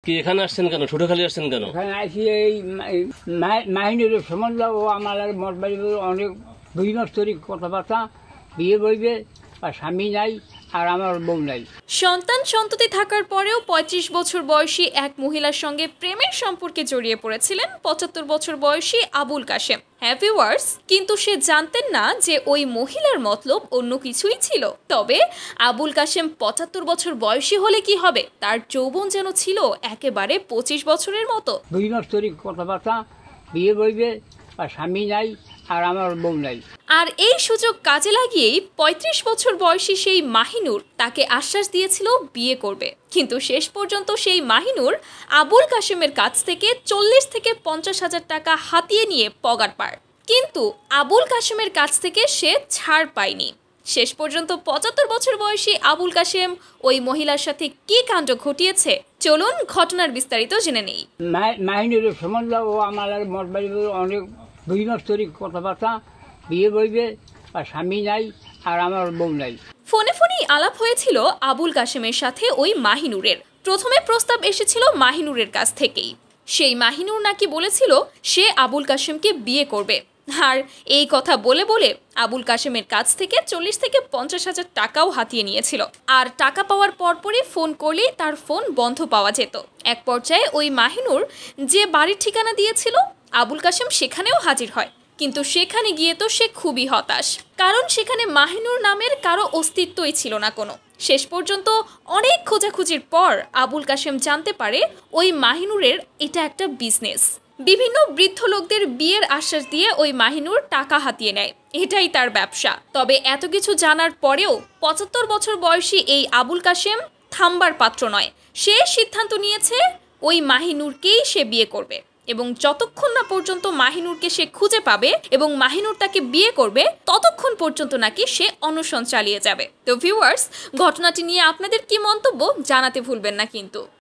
কি এখানে আসছেন কেন? ছোটখালি আসছেন কেন? এখানে আসি এই মাহিনের সম্বন্ধে ও আমার মঠ বাড়ি অনেক 2 মাস ধরে কথাবার্তা, বিয়ে বইবে আর স্বামী নাই আর আমার বউ নাই। সন্তান সন্ততি থাকার পরেও ৩৫ বছর বয়সী এক মহিলার সঙ্গে প্রেমের সম্পর্কে জড়িয়ে পড়েছিলেন ৭৫ বছর বয়সী আবুল কাশেম। ভিউয়ার্স, কিন্তু সে জানতেন না যে ওই মহিলার মতলব অন্য কিছুই ছিল। তবে আবুল কাশেম ৭৫ বছর বয়সী হলে কি হবে, তার যৌবন যেন ছিল একেবারে ২৫ বছরের মতো। 2 মাস ধরে কথাবার্তা, বিয়ে বইবে আর স্বামী নাই আর আমার বউ নাই। আর এই সুযোগ কাজে লাগিয়েই ৩৫ বছর বয়সী সেই মাহিনুর তাকে আশ্বাস দিয়েছিল বিয়ে করবে। কিন্তু শেষ পর্যন্ত সেই মাহিনুর আবুল কাশেমের কাছ থেকে ৪০ থেকে ৫০ হাজার টাকা হাতিয়ে নিয়ে পগার পার। কিন্তু আবুল কাশেমের কাছ থেকে সে ছাড় পায়নি। শেষ পর্যন্ত ৭৫ বছর বয়সী আবুল কাশেম ওই মহিলার সাথে কি কাণ্ড ঘটিয়েছে, চলুন ঘটনার বিস্তারিত জেনে নেই। মাহিনের সম্বন্ধে ও আমার মঠ বাড়ি অনেক 2 মাস ধরে কথাবার্তা, বিয়ে বইবে আর স্বামী নাই আর আমার বউ নাই। ফোনে ফোনেই আলাপ হয়েছিল আবুল কাশেমের সাথে ওই মাহিনুরের। প্রথমে প্রস্তাব এসেছিল মাহিনুরের কাছ থেকেই। সেই মাহিনুর নাকি বলেছিল সে আবুল কাশেমকে বিয়ে করবে। আর এই কথা বলে বলে আবুল কাশেমের কাছ থেকে ৪০ থেকে ৫০ হাজার টাকাও হাতিয়ে নিয়েছিল। আর টাকা পাওয়ার পরপরই ফোন করলেই তার ফোন বন্ধ পাওয়া যেত। এক পর্যায়ে ওই মাহিনুর যে বাড়ির ঠিকানা দিয়েছিল আবুল কাশেম সেখানেও হাজির হয়। কিন্তু সেখানে গিয়ে তো সে খুবই হতাশ, কারণ সেখানে মাহিনুর নামের কারো অস্তিত্বই ছিল না কোনো। শেষ পর্যন্ত অনেক খোঁজাখুঁজির পর আবুল কাশেম জানতে পারে ওই মাহিনুরের এটা একটা বিজনেস। বিভিন্ন বৃদ্ধ লোকদের বিয়ের আশ্বাস দিয়ে ওই মাহিনুর টাকা হাতিয়ে নেয়, এটাই তার ব্যবসা। তবে এত কিছু জানার পরেও ৭৫ বছর বয়সী এই আবুল কাশেম থামবার পাত্র নয়। সে সিদ্ধান্ত নিয়েছে ওই মাহিনুরকেই সে বিয়ে করবে, এবং যতক্ষণ না পর্যন্ত মাহিনুরকে সে খুঁজে পাবে এবং মাহিনুর তাকে বিয়ে করবে, ততক্ষণ পর্যন্ত নাকি সে অনশন চালিয়ে যাবে। তো ভিউয়ার্স, ঘটনাটি নিয়ে আপনাদের কি মন্তব্য জানাতে ভুলবেন না কিন্তু।